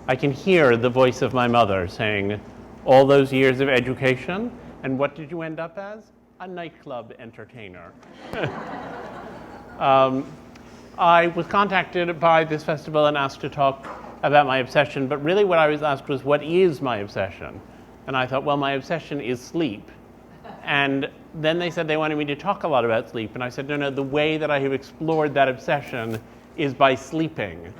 I can hear the voice of my mother saying, all those years of education, and what did you end up as? A nightclub entertainer. I was contacted by this festival and asked to talk about my obsession, but really what I was asked was, what is my obsession? And I thought, well, my obsession is sleep. And then they said they wanted me to talk a lot about sleep, and I said, no, the way that I have explored that obsession is by sleeping,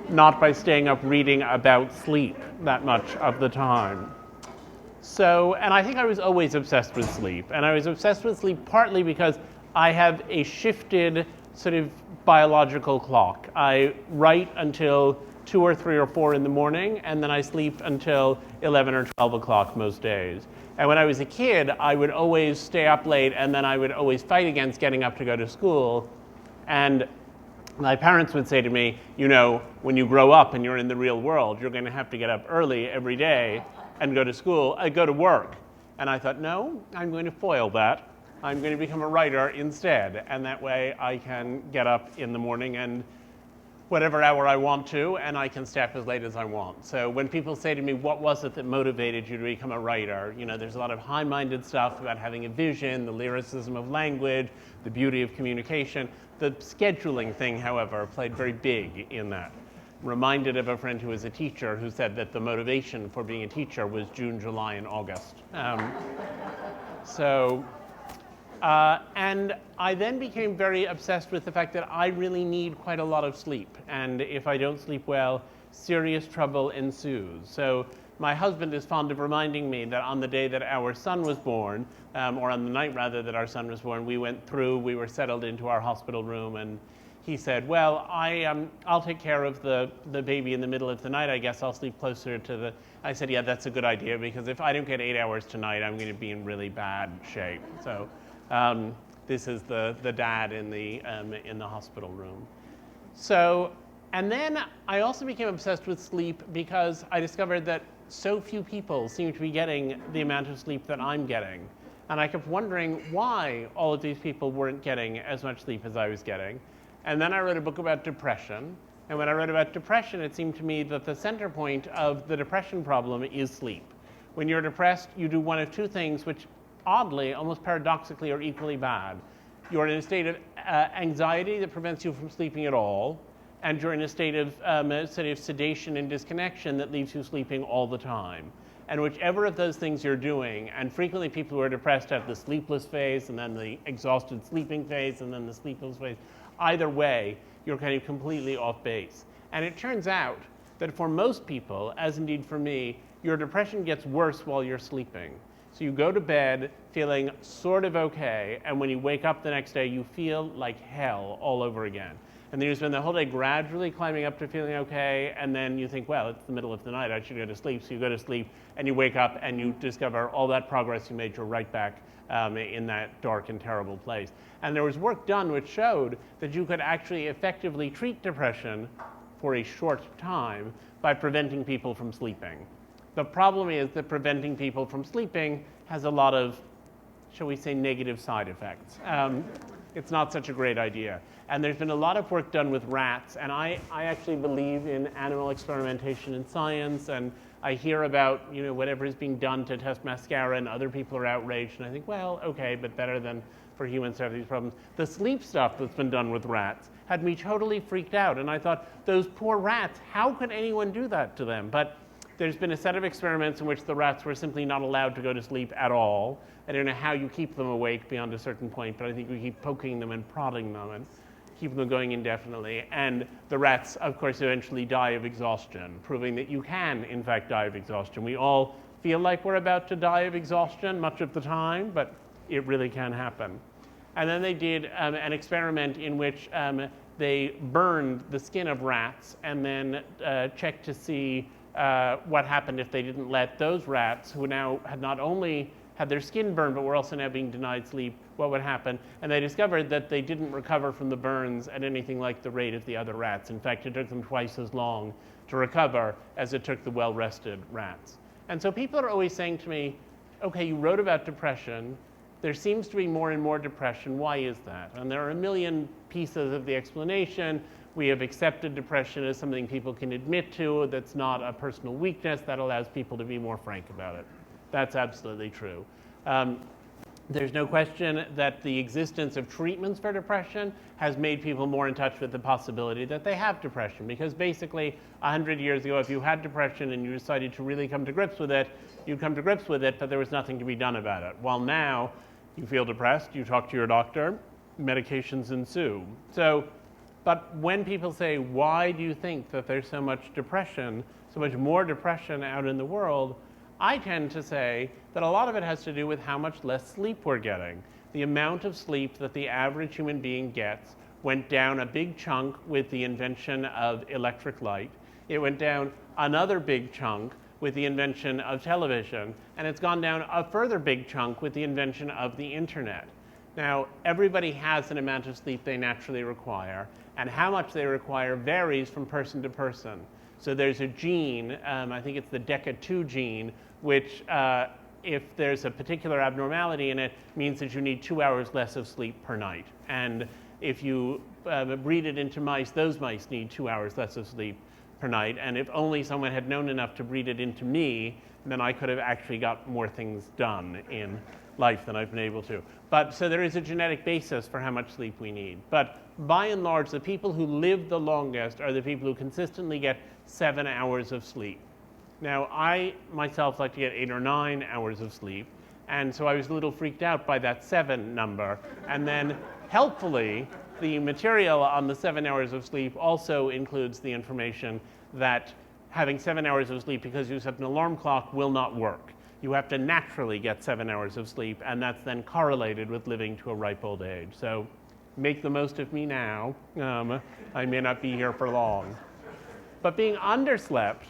not by staying up reading about sleep that much of the time. So, and I think I was always obsessed with sleep, and I was obsessed with sleep partly because I have a shifted sort of biological clock. I write until 2 or 3 or 4 in the morning, and then I sleep until 11 or 12 o'clock most days. And when I was a kid, I would always stay up late, and then I would always fight against getting up to go to school. And my parents would say to me, you know, when you grow up and you're in the real world, you're going to have to get up early every day and go to school, go to work. And I thought, no, I'm going to foil that. I'm going to become a writer instead, and that way I can get up in the morning and whatever hour I want to, and I can stay up as late as I want. So when people say to me, what was it that motivated you to become a writer? You know, there's a lot of high-minded stuff about having a vision, the lyricism of language, the beauty of communication. The scheduling thing, however, played very big in that. Reminded of a friend who was a teacher who said that the motivation for being a teacher was June, July, and August. And I then became very obsessed with the fact that I really need quite a lot of sleep. And if I don't sleep well, serious trouble ensues. So my husband is fond of reminding me that on the day that our son was born, or on the night rather that our son was born, we were settled into our hospital room, and he said, well, I'll take care of the baby in the middle of the night. I guess I'll sleep closer to the... I said, yeah, that's a good idea, because if I don't get 8 hours tonight, I'm going to be in really bad shape. So this is the dad in the hospital room. So, and then I also became obsessed with sleep because I discovered that so few people seem to be getting the amount of sleep that I'm getting. And I kept wondering why all of these people weren't getting as much sleep as I was getting. And then I wrote a book about depression. And when I wrote about depression, it seemed to me that the center point of the depression problem is sleep. When you're depressed, you do one of two things, which oddly, almost paradoxically, are equally bad. You're in a state of anxiety that prevents you from sleeping at all, and you're in a state of sort of sedation and disconnection that leaves you sleeping all the time. And whichever of those things you're doing, and frequently people who are depressed have the sleepless phase, and then the exhausted sleeping phase, and then the sleepless phase, either way, you're kind of completely off base. And it turns out that for most people, as indeed for me, your depression gets worse while you're sleeping. So you go to bed feeling sort of okay, and when you wake up the next day, you feel like hell all over again. And then you spend the whole day gradually climbing up to feeling okay, and then you think, well, it's the middle of the night, I should go to sleep. So you go to sleep, and you wake up, and you discover all that progress you made, you're right back in that dark and terrible place. And there was work done which showed that you could actually effectively treat depression for a short time by preventing people from sleeping. The problem is that preventing people from sleeping has a lot of, shall we say, negative side effects. It's not such a great idea. And there's been a lot of work done with rats, and I actually believe in animal experimentation in science, and I hear about, you know, whatever is being done to test mascara, and other people are outraged, and I think, well, okay, but better than for humans to have these problems. The sleep stuff that's been done with rats had me totally freaked out, and I thought, those poor rats, how could anyone do that to them? But there's been a set of experiments in which the rats were simply not allowed to go to sleep at all. I don't know how you keep them awake beyond a certain point, but I think we keep poking them and prodding them and keep them going indefinitely. And the rats, of course, eventually die of exhaustion, proving that you can, in fact, die of exhaustion. We all feel like we're about to die of exhaustion much of the time, but it really can happen. And then they did an experiment in which they burned the skin of rats and then checked to see what happened if they didn't let those rats, who now had not only had their skin burned, but were also now being denied sleep, what would happen? And they discovered that they didn't recover from the burns at anything like the rate of the other rats. In fact, it took them twice as long to recover as it took the well-rested rats. And so people are always saying to me, okay, you wrote about depression. There seems to be more and more depression. Why is that? And there are a million pieces of the explanation. We have accepted depression as something people can admit to, that's not a personal weakness, that allows people to be more frank about it. That's absolutely true. There's no question that the existence of treatments for depression has made people more in touch with the possibility that they have depression, because basically 100 years ago, if you had depression and you decided to really come to grips with it, you'd come to grips with it, but there was nothing to be done about it. While now, you feel depressed, you talk to your doctor, medications ensue. But when people say, why do you think that there's so much depression, so much more depression out in the world, I tend to say that a lot of it has to do with how much less sleep we're getting. The amount of sleep that the average human being gets went down a big chunk with the invention of electric light. It went down another big chunk with the invention of television, and it's gone down a further big chunk with the invention of the internet. Now, everybody has an amount of sleep they naturally require, and how much they require varies from person to person. So there's a gene, I think it's the DECA2 gene, which if there's a particular abnormality in it, means that you need 2 hours less of sleep per night. And if you breed it into mice, those mice need 2 hours less of sleep per night. And if only someone had known enough to breed it into me, then I could have actually got more things done in life than I've been able to. But so there is a genetic basis for how much sleep we need. But by and large, the people who live the longest are the people who consistently get 7 hours of sleep. Now, I myself like to get 8 or 9 hours of sleep, and so I was a little freaked out by that 7 number. And then, helpfully, the material on the 7 hours of sleep also includes the information that having 7 hours of sleep because you set an alarm clock will not work. You have to naturally get 7 hours of sleep, and that's then correlated with living to a ripe old age. So make the most of me now. I may not be here for long. But being underslept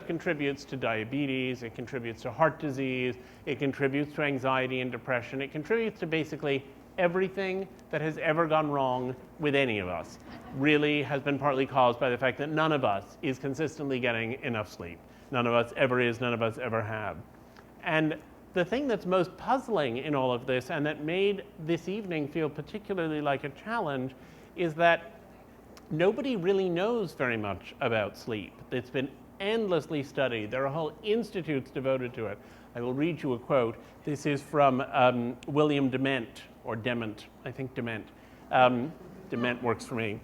contributes to diabetes, it contributes to heart disease, it contributes to anxiety and depression, it contributes to basically everything that has ever gone wrong with any of us. Really has been partly caused by the fact that none of us is consistently getting enough sleep. None of us ever is, none of us ever have. And the thing that's most puzzling in all of this, and that made this evening feel particularly like a challenge, is that nobody really knows very much about sleep. It's been endlessly studied. There are whole institutes devoted to it. I will read you a quote. This is from William Dement, or Dement, I think Dement. Dement works for me.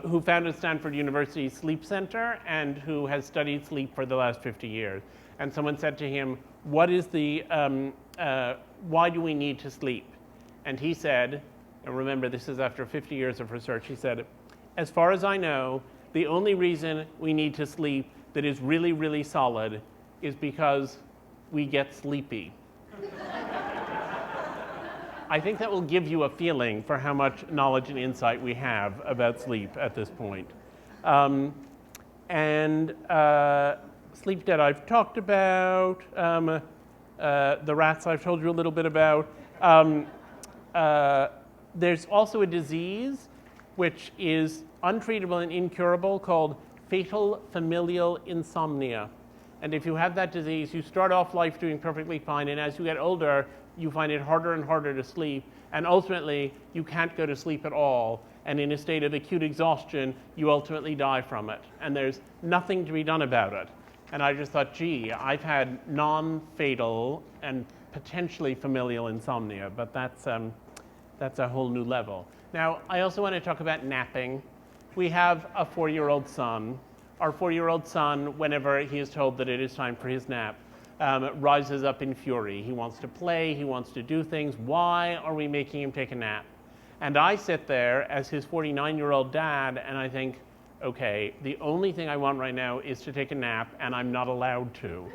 Who founded Stanford University Sleep Center and who has studied sleep for the last 50 years. And someone said to him, what is the, why do we need to sleep? And he said, and remember this is after 50 years of research, he said, as far as I know, the only reason we need to sleep that is really, really solid is because we get sleepy. I think that will give you a feeling for how much knowledge and insight we have about sleep at this point. Sleep debt I've talked about. The rats I've told you a little bit about. There's also a disease which is untreatable and incurable called fatal familial insomnia. And if you have that disease, you start off life doing perfectly fine, and as you get older, you find it harder and harder to sleep, and ultimately, you can't go to sleep at all, and in a state of acute exhaustion, you ultimately die from it, and there's nothing to be done about it. And I just thought, gee, I've had non-fatal and potentially familial insomnia, but that's a whole new level. Now, I also want to talk about napping. We have a 4-year-old son. Our 4-year-old son, whenever he is told that it is time for his nap, rises up in fury. He wants to play, he wants to do things. Why are we making him take a nap? And I sit there as his 49-year-old dad, and I think, okay, the only thing I want right now is to take a nap, and I'm not allowed to.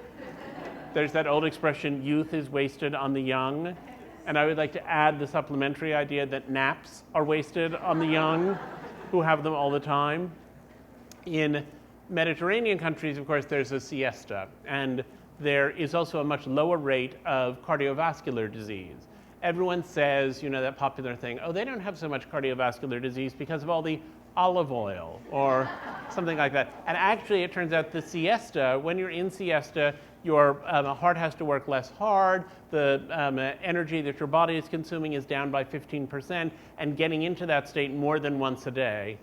There's that old expression, youth is wasted on the young, and I would like to add the supplementary idea that naps are wasted on the young, who have them all the time. In Mediterranean countries, of course, there's a siesta, and there is also a much lower rate of cardiovascular disease. Everyone says, you know, that popular thing, oh, they don't have so much cardiovascular disease because of all the olive oil or something like that. And actually, it turns out the siesta, when you're in siesta, your heart has to work less hard, the energy that your body is consuming is down by 15%, and getting into that state more than once a day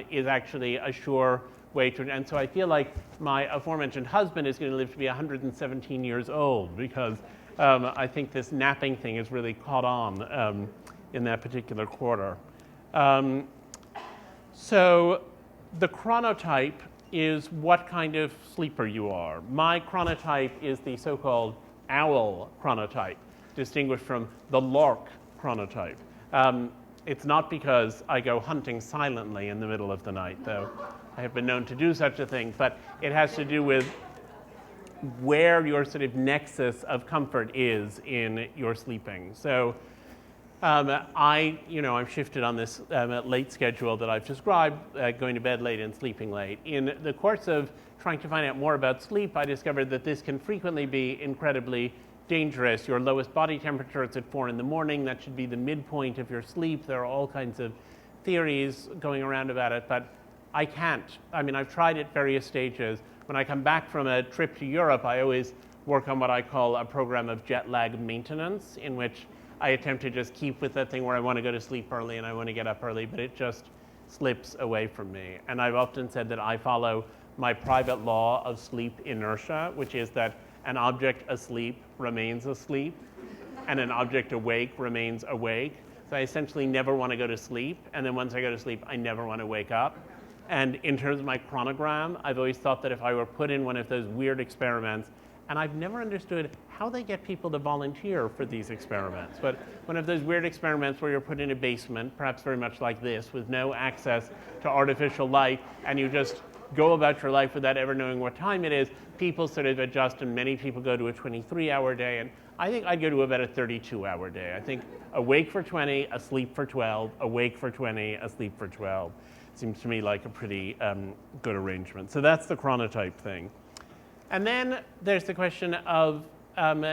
is actually a sure way to, and so I feel like my aforementioned husband is going to live to be 117 years old because I think this napping thing is really caught on in that particular quarter. So the chronotype is what kind of sleeper you are. My chronotype is the so-called owl chronotype, distinguished from the lark chronotype. It's not because I go hunting silently in the middle of the night, though I have been known to do such a thing, but it has to do with where your sort of nexus of comfort is in your sleeping. So I've shifted on this late schedule that I've described, going to bed late and sleeping late. In the course of trying to find out more about sleep, I discovered that this can frequently be incredibly dangerous. Your lowest body temperature is at 4 in the morning. That should be the midpoint of your sleep. There are all kinds of theories going around about it, but I can't. I mean, I've tried at various stages. When I come back from a trip to Europe, I always work on what I call a program of jet lag maintenance, in which I attempt to just keep with that thing where I want to go to sleep early and I want to get up early, but it just slips away from me. And I've often said that I follow my private law of sleep inertia, which is that an object asleep remains asleep and an object awake remains awake. So I essentially never want to go to sleep, and then once I go to sleep, I never want to wake up. And in terms of my chronogram, I've always thought that if I were put in one of those weird experiments, and I've never understood how they get people to volunteer for these experiments, but one of those weird experiments where you're put in a basement, perhaps very much like this, with no access to artificial light, and you just go about your life without ever knowing what time it is, people sort of adjust, and many people go to a 23-hour day, and I think I'd go to about a 32-hour day. I think awake for 20, asleep for 12, awake for 20, asleep for 12. Seems to me like a pretty good arrangement. So that's the chronotype thing. And then there's the question of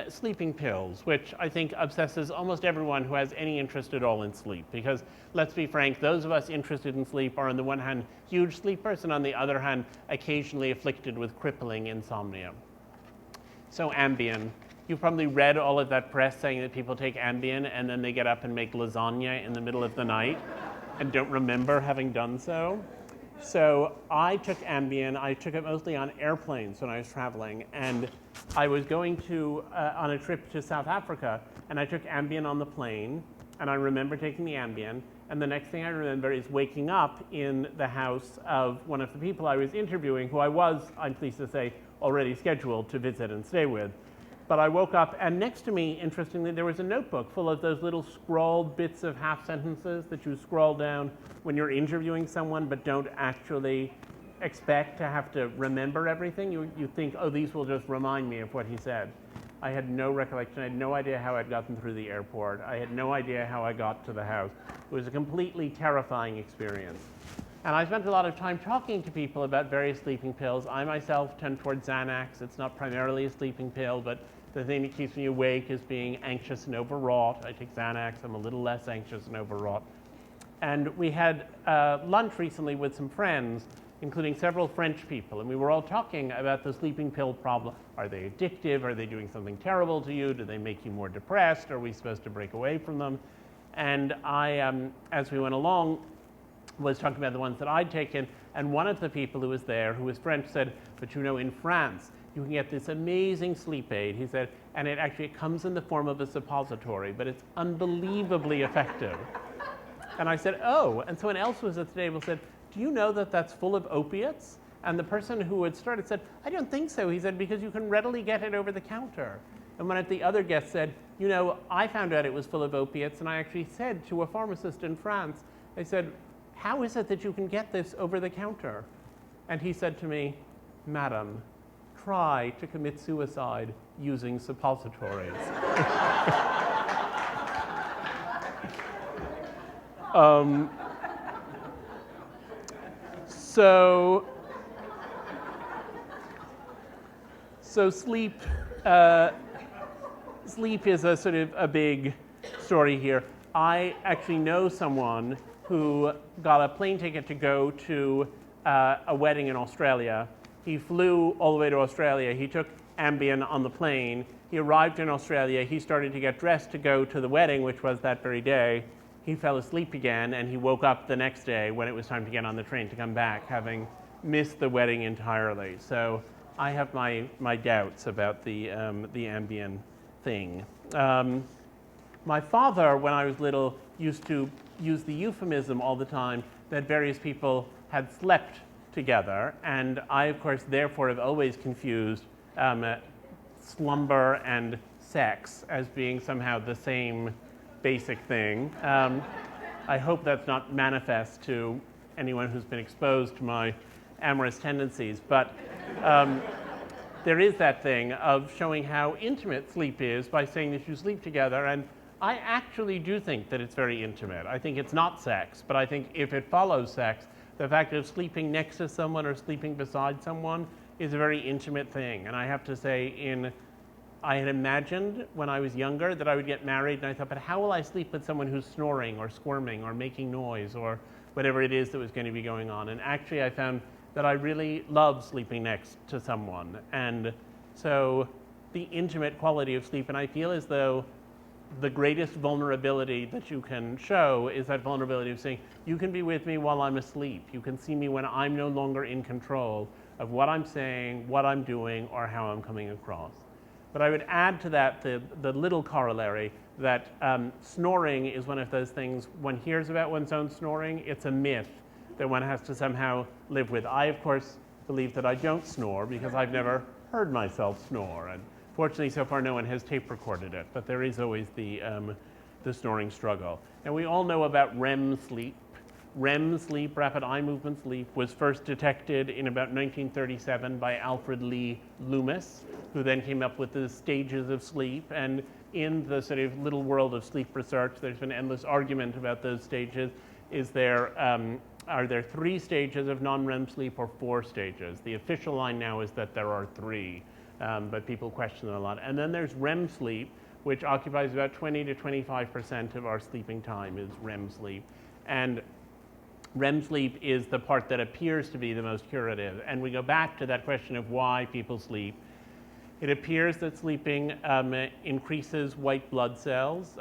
sleeping pills, which I think obsesses almost everyone who has any interest at all in sleep. Because let's be frank, those of us interested in sleep are on the one hand huge sleepers, and on the other hand occasionally afflicted with crippling insomnia. So Ambien. You've probably read all of that press saying that people take Ambien and then they get up and make lasagna in the middle of the night and don't remember having done so. So I took Ambien. I took it mostly on airplanes when I was traveling, and I was going to on a trip to South Africa, and I took Ambien on the plane, and I remember taking the Ambien, and the next thing I remember is waking up in the house of one of the people I was interviewing, who I was, I'm pleased to say, already scheduled to visit and stay with. But I woke up, and next to me, interestingly, there was a notebook full of those little scrawled bits of half sentences that you scroll down when you're interviewing someone but don't actually expect to have to remember everything. You think, oh, these will just remind me of what he said. I had no recollection. I had no idea how I'd gotten through the airport. I had no idea how I got to the house. It was a completely terrifying experience. And I spent a lot of time talking to people about various sleeping pills. I myself tend toward Xanax. It's not primarily a sleeping pill, but the thing that keeps me awake is being anxious and overwrought. I take Xanax. I'm a little less anxious and overwrought. And we had lunch recently with some friends, including several French people, and we were all talking about the sleeping pill problem. Are they addictive? Are they doing something terrible to you? Do they make you more depressed? Are we supposed to break away from them? And I, as we went along, was talking about the ones that I'd taken, and one of the people who was there, who was French, said, but you know, in France, you can get this amazing sleep aid, he said, and it actually comes in the form of a suppository, but it's unbelievably effective. And I said, oh, and someone else was at the table said, do you know that that's full of opiates? And the person who had started said, I don't think so. He said, because you can readily get it over the counter. And one of the other guests said, you know, I found out it was full of opiates, and I actually said to a pharmacist in France, I said, how is it that you can get this over the counter? And he said to me, madam, try to commit suicide using suppositories. So sleep is a sort of a big story here. I actually know someone who got a plane ticket to go to a wedding in Australia. He flew all the way to Australia. He took Ambien on the plane. He arrived in Australia. He started to get dressed to go to the wedding, which was that very day. he fell asleep again, and he woke up the next day when it was time to get on the train to come back, having missed the wedding entirely. So I have my doubts about the Ambien thing. My father, when I was little, used to use the euphemism all the time that various people had slept together, and I, of course, therefore have always confused slumber and sex as being somehow the same basic thing. I hope that's not manifest to anyone who's been exposed to my amorous tendencies, but there is that thing of showing how intimate sleep is by saying that you sleep together, and I actually do think that it's very intimate. I think it's not sex, but I think if it follows sex, the fact of sleeping next to someone or sleeping beside someone is a very intimate thing. And I have to say, I had imagined when I was younger that I would get married, and I thought, but how will I sleep with someone who's snoring or squirming or making noise or whatever it is that was going to be going on? And actually I found that I really love sleeping next to someone. And so the intimate quality of sleep, and I feel as though the greatest vulnerability that you can show is that vulnerability of saying, you can be with me while I'm asleep. You can see me when I'm no longer in control of what I'm saying, what I'm doing, or how I'm coming across. But I would add to that the little corollary that snoring is one of those things, one hears about one's own snoring, it's a myth that one has to somehow live with. I, of course, believe that I don't snore because I've never heard myself snore. And fortunately, so far, no one has tape recorded it, but there is always the snoring struggle. And we all know about REM sleep. REM sleep, rapid eye movement sleep, was first detected in about 1937 by Alfred Lee Loomis, who then came up with the stages of sleep. And in the sort of little world of sleep research, there's been endless argument about those stages. Are there 3 stages of non-REM sleep or 4 stages? The official line now is that there are 3. But people question it a lot. And then there's REM sleep, which occupies about 20 to 25% of our sleeping time is REM sleep. And REM sleep is the part that appears to be the most curative. And we go back to that question of why people sleep. It appears that sleeping increases white blood cells.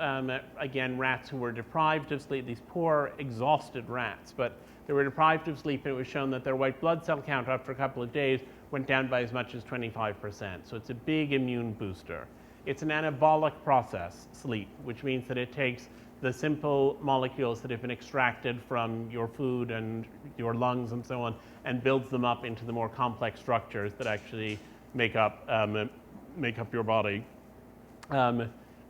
Again, rats who were deprived of sleep, these poor, exhausted rats, but they were deprived of sleep, and it was shown that their white blood cell count after a couple of days went down by as much as 25%. So it's a big immune booster. It's an anabolic process, sleep, which means that it takes the simple molecules that have been extracted from your food and your lungs and so on, and builds them up into the more complex structures that actually make up your body.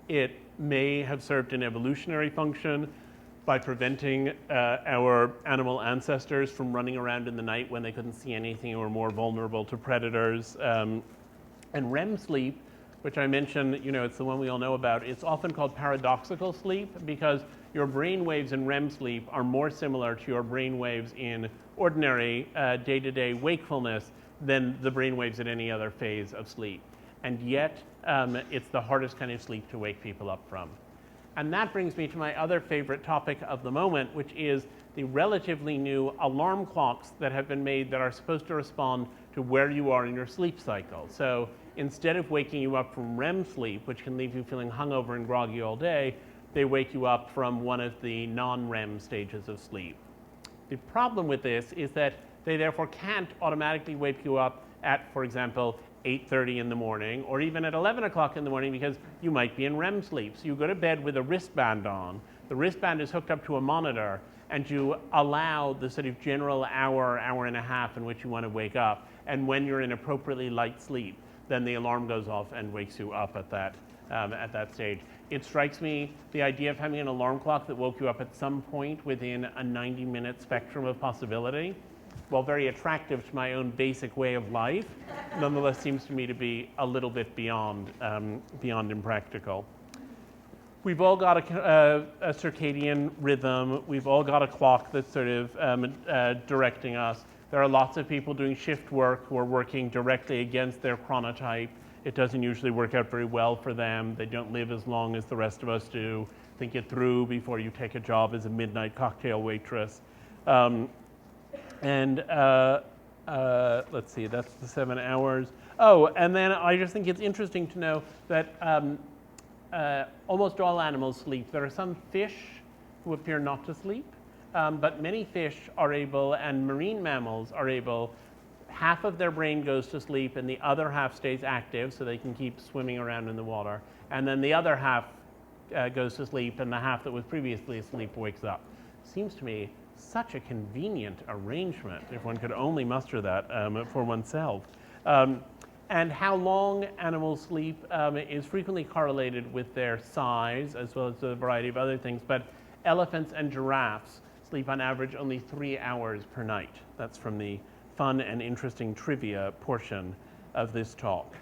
It may have served an evolutionary function by preventing our animal ancestors from running around in the night when they couldn't see anything or were more vulnerable to predators. And REM sleep, which I mentioned, it's the one we all know about, it's often called paradoxical sleep because your brain waves in REM sleep are more similar to your brain waves in ordinary day-to-day wakefulness than the brain waves at any other phase of sleep. And yet, it's the hardest kind of sleep to wake people up from. And that brings me to my other favorite topic of the moment, which is the relatively new alarm clocks that have been made that are supposed to respond to where you are in your sleep cycle. So instead of waking you up from REM sleep, which can leave you feeling hungover and groggy all day, they wake you up from one of the non-REM stages of sleep. The problem with this is that they therefore can't automatically wake you up at, for example, 8:30 in the morning, or even at 11 o'clock in the morning, because you might be in REM sleep. So you go to bed with a wristband on. The wristband is hooked up to a monitor, and you allow the sort of general hour and a half in which you want to wake up. And when you're in appropriately light sleep, then the alarm goes off and wakes you up at that stage. It strikes me, the idea of having an alarm clock that woke you up at some point within a 90-minute spectrum of possibility, while very attractive to my own basic way of life, nonetheless seems to me to be a little bit beyond impractical. We've all got a circadian rhythm. We've all got a clock that's sort of directing us. There are lots of people doing shift work who are working directly against their chronotype. It doesn't usually work out very well for them. They don't live as long as the rest of us do. Think it through before you take a job as a midnight cocktail waitress. Let's see, that's the 7 hours. Oh, and then I just think it's interesting to know that almost all animals sleep. There are some fish who appear not to sleep, but many fish are able, and marine mammals are able, half of their brain goes to sleep and the other half stays active so they can keep swimming around in the water. And then the other half goes to sleep and the half that was previously asleep wakes up. Seems to me such a convenient arrangement if one could only muster that for oneself. And how long animals sleep is frequently correlated with their size as well as a variety of other things. But elephants and giraffes sleep on average only 3 hours per night. That's from the fun and interesting trivia portion of this talk.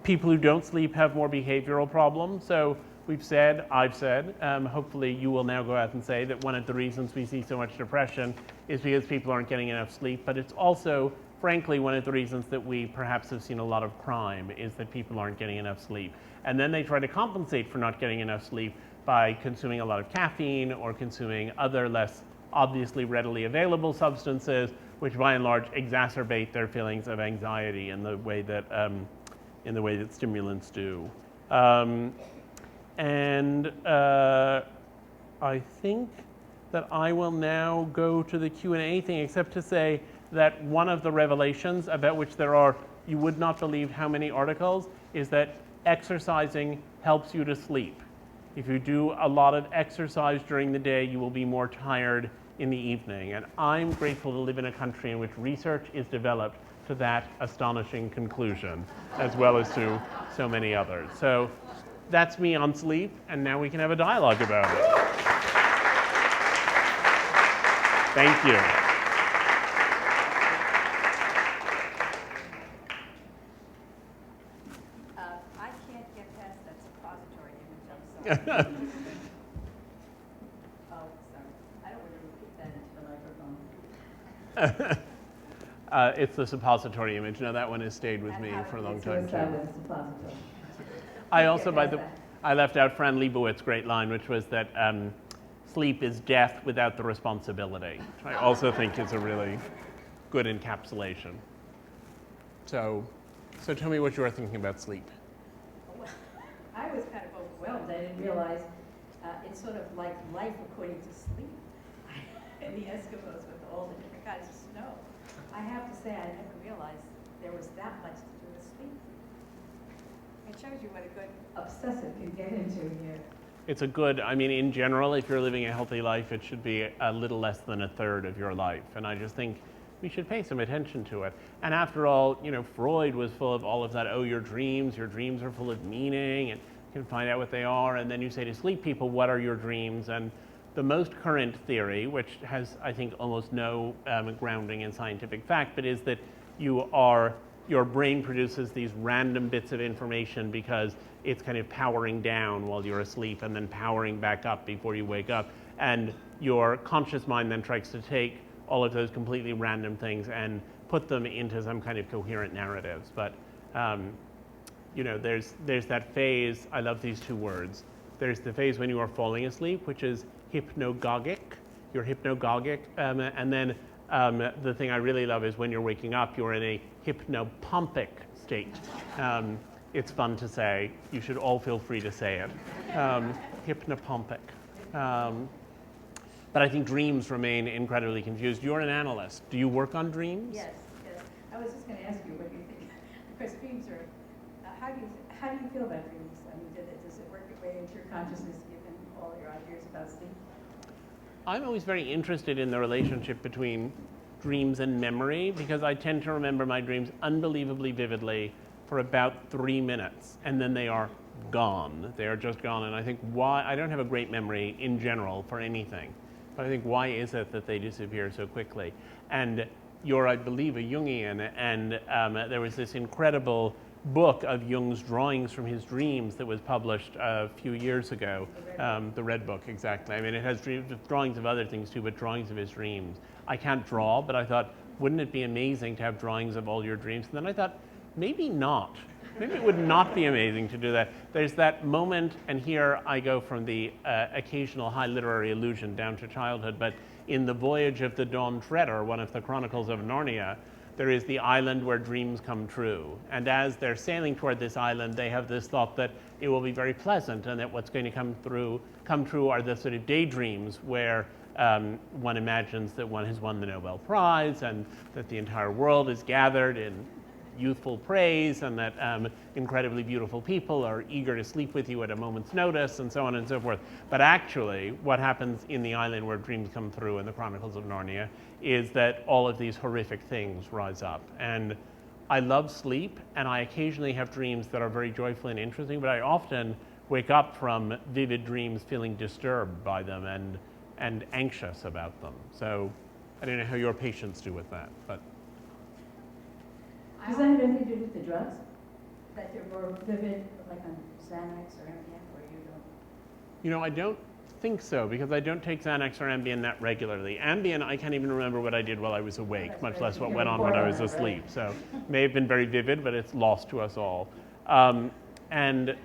People who don't sleep have more behavioral problems. So I've said, hopefully you will now go out and say that one of the reasons we see so much depression is because people aren't getting enough sleep, but it's also, frankly, one of the reasons that we perhaps have seen a lot of crime is that people aren't getting enough sleep. And then they try to compensate for not getting enough sleep by consuming a lot of caffeine or consuming other less obviously readily available substances, which by and large exacerbate their feelings of anxiety in the way that stimulants do. I think that I will now go to the Q&A thing, except to say that one of the revelations about which there are, you would not believe how many articles, is that exercising helps you to sleep. If you do a lot of exercise during the day, you will be more tired in the evening. And I'm grateful to live in a country in which research is developed to that astonishing conclusion, as well as to so many others. So that's me on sleep, and now we can have a dialogue about it. Thank you. I can't get past that suppository image, I'm sorry. Oh, sorry. I don't want to repeat that into the microphone. It's the suppository image. No, that one has stayed with me for a long time, too. I also, I left out Fran Lebowit's great line, which was that sleep is death without the responsibility, which I also think is a really good encapsulation. So tell me what you were thinking about sleep. Well, I was kind of overwhelmed. I didn't realize it's sort of like life according to sleep. And the Eskimos with all the different kinds of snow. I have to say, I never realized there was that much to do with sleep. It shows you what a good obsessive can get into here. It's a good, I mean, in general, if you're living a healthy life, it should be a little less than a third of your life. And I just think we should pay some attention to it. And after all, you know, Freud was full of all of that, oh, your dreams are full of meaning, and you can find out what they are. And then you say to sleep people, what are your dreams? And the most current theory, which has, I think, almost no grounding in scientific fact, but is that your brain produces these random bits of information because it's kind of powering down while you're asleep and then powering back up before you wake up. And your conscious mind then tries to take all of those completely random things and put them into some kind of coherent narratives. But, you know, there's that phase, I love these two words. There's the phase when you are falling asleep, which is hypnagogic. You're hypnagogic. And then the thing I really love is when you're waking up, you're in a hypnopompic state. It's fun to say. You should all feel free to say it. Hypnopompic. But I think dreams remain incredibly confused. You're an analyst. Do you work on dreams? Yes. I was just going to ask you, what do you think? Because dreams are, how do you feel about dreams? I mean, does it work its way into your consciousness given all your ideas about sleep? I'm always very interested in the relationship between dreams and memory because I tend to remember my dreams unbelievably vividly for about 3 minutes, and then they are gone. They are just gone, and I think why, I don't have a great memory in general for anything, but I think why is it that they disappear so quickly? And you're, I believe, a Jungian, and there was this incredible book of Jung's drawings from his dreams that was published a few years ago. The Red Book, exactly. I mean, it has drawings of other things too, but drawings of his dreams. I can't draw, but I thought, wouldn't it be amazing to have drawings of all your dreams? And then I thought, maybe not. Maybe it would not be amazing to do that. There's that moment, and here I go from the occasional high literary illusion down to childhood, but in The Voyage of the Dawn Treader, one of the Chronicles of Narnia, there is the island where dreams come true. And as they're sailing toward this island, they have this thought that it will be very pleasant and that what's going to come true are the sort of daydreams where one imagines that one has won the Nobel Prize and that the entire world is gathered in youthful praise and that incredibly beautiful people are eager to sleep with you at a moment's notice and so on and so forth. But actually, what happens in the island where dreams come through in the Chronicles of Narnia is that all of these horrific things rise up. And I love sleep, and I occasionally have dreams that are very joyful and interesting, but I often wake up from vivid dreams feeling disturbed by them and anxious about them. So I don't know how your patients do with that, but. Does that have anything to do with the drugs? That they're more vivid, like on Xanax or Ambien, or you don't? You know, I don't think so, because I don't take Xanax or Ambien that regularly. Ambien, I can't even remember what I did while I was awake, much less what went on when I was asleep. So may have been very vivid, but it's lost to us all. And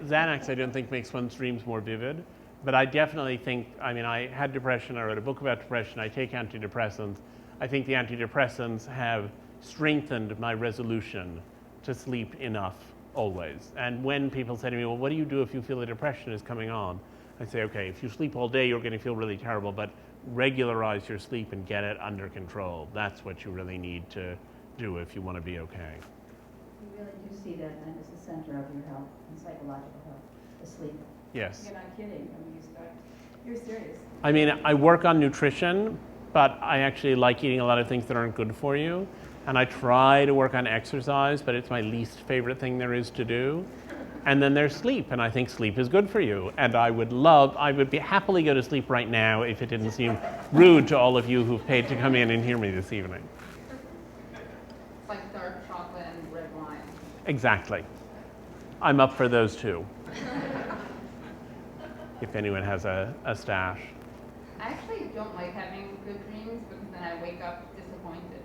Xanax, I don't think makes one's dreams more vivid. But I definitely think, I mean, I had depression, I wrote a book about depression, I take antidepressants. I think the antidepressants have strengthened my resolution to sleep enough always. And when people say to me, well, what do you do if you feel a depression is coming on? I say, okay, if you sleep all day, you're going to feel really terrible, but regularize your sleep and get it under control. That's what you really need to do if you want to be okay. You really do see that then as the center of your health and psychological health, the sleep. Yes. You're not kidding. I mean, you're serious. I mean, I work on nutrition, but I actually like eating a lot of things that aren't good for you. And I try to work on exercise, but it's my least favorite thing there is to do. And then there's sleep, and I think sleep is good for you. And I would happily go to sleep right now if it didn't seem rude to all of you who've paid to come in and hear me this evening. It's like dark chocolate and red wine. Exactly. I'm up for those too. If anyone has a stash. I actually don't like having good dreams because then I wake up disappointed.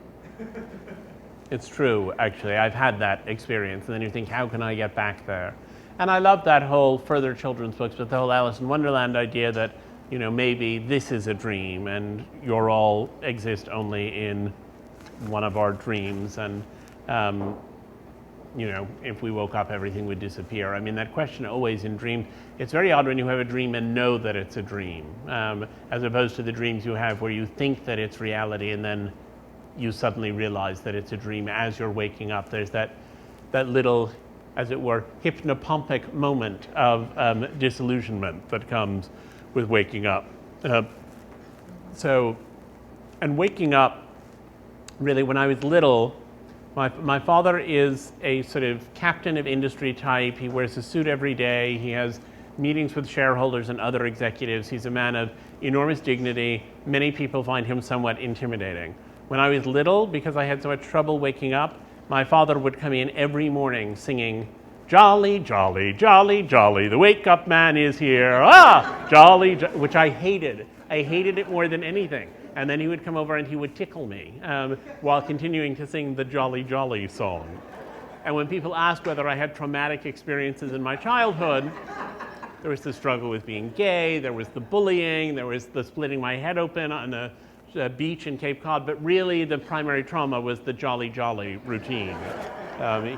It's true, actually. I've had that experience, and then you think, how can I get back there? And I love that whole further children's books, but the whole Alice in Wonderland idea that, you know, maybe this is a dream and you're all exist only in one of our dreams, and you know, if we woke up, everything would disappear. I mean, that question always in dreams, it's very odd when you have a dream and know that it's a dream, as opposed to the dreams you have where you think that it's reality and then you suddenly realize that it's a dream as you're waking up. There's that little, as it were, hypnopompic moment of disillusionment that comes with waking up. And waking up, really, when I was little, my father is a sort of captain of industry type. He wears a suit every day. He has meetings with shareholders and other executives. He's a man of enormous dignity. Many people find him somewhat intimidating. When I was little, because I had so much trouble waking up, my father would come in every morning singing, "Jolly, jolly, jolly, jolly, the wake-up man is here, jolly, which I hated. I hated it more than anything. And then he would come over and he would tickle me while continuing to sing the Jolly, Jolly song. And when people asked whether I had traumatic experiences in my childhood, there was the struggle with being gay, there was the bullying, there was the splitting my head open on a beach in Cape Cod, but really the primary trauma was the Jolly Jolly routine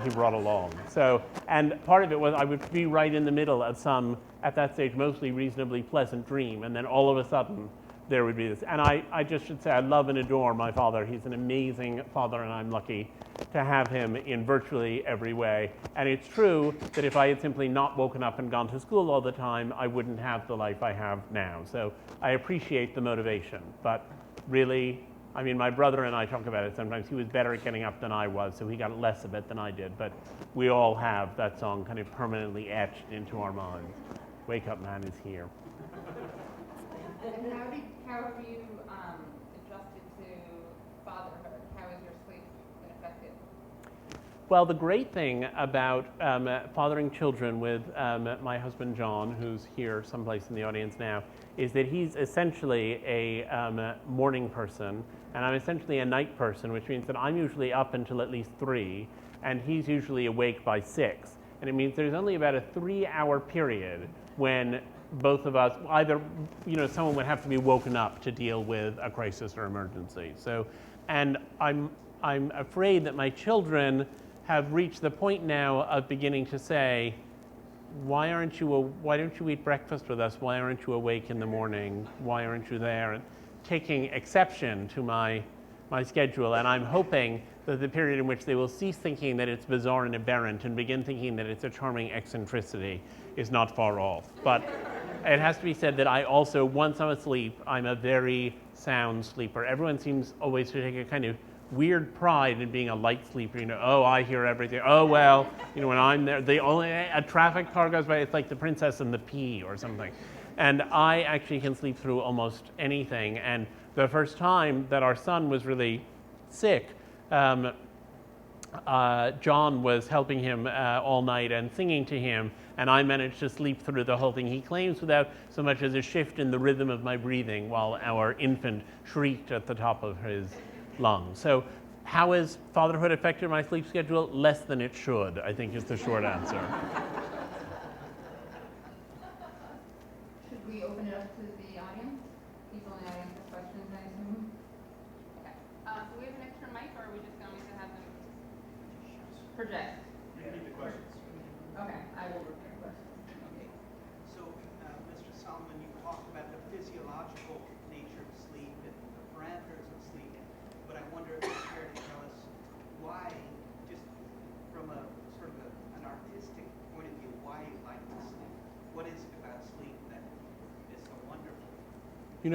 he brought along. So, and part of it was I would be right in the middle of some, at that stage, mostly reasonably pleasant dream, and then all of a sudden there would be this. And I just should say I love and adore my father. He's an amazing father, and I'm lucky to have him in virtually every way. And it's true that if I had simply not woken up and gone to school all the time, I wouldn't have the life I have now. So I appreciate the motivation, but really, I mean, my brother and I talk about it sometimes. He was better at getting up than I was, so he got less of it than I did. But we all have that song kind of permanently etched into our minds. Wake Up Man is here. And how have you adjusted to fatherhood? How has your sleep been affected? Well, the great thing about fathering children with my husband John, who's here someplace in the audience now, is that he's essentially a morning person, and I'm essentially a night person, which means that I'm usually up until at least 3, and he's usually awake by 6. And it means there's only about a 3-hour period when both of us, either, you know, someone would have to be woken up to deal with a crisis or emergency. So, and I'm I'm afraid that my children have reached the point now of beginning to say, why don't you eat breakfast with us? Why aren't you awake in the morning? Why aren't you there? And taking exception to my schedule. And I'm hoping that the period in which they will cease thinking that it's bizarre and aberrant and begin thinking that it's a charming eccentricity is not far off. But it has to be said that I also, once I'm asleep, I'm a very sound sleeper. Everyone seems always to take a kind of weird pride in being a light sleeper. Oh, I hear everything. Oh, well, when I'm there, a traffic car goes by, it's like the Princess and the Pea or something. And I actually can sleep through almost anything. And the first time that our son was really sick, John was helping him all night and singing to him, and I managed to sleep through the whole thing. He claims without so much as a shift in the rhythm of my breathing while our infant shrieked at the top of his lungs. So how has fatherhood affected my sleep schedule? Less than it should, I think is the short answer. Should we open it up to the audience? People in the audience have questions, I assume? Okay. So we have an extra mic, or are we just going to have them project? Repeat the questions. Okay, I will repeat questions. Okay. So, Mr. Solomon, you talked about the physiological nature of sleep and the parameters of sleep, but I wonder if you care to tell us why, just from a sort of an artistic point of view, why you like to sleep. What is it about sleep that is so wonderful?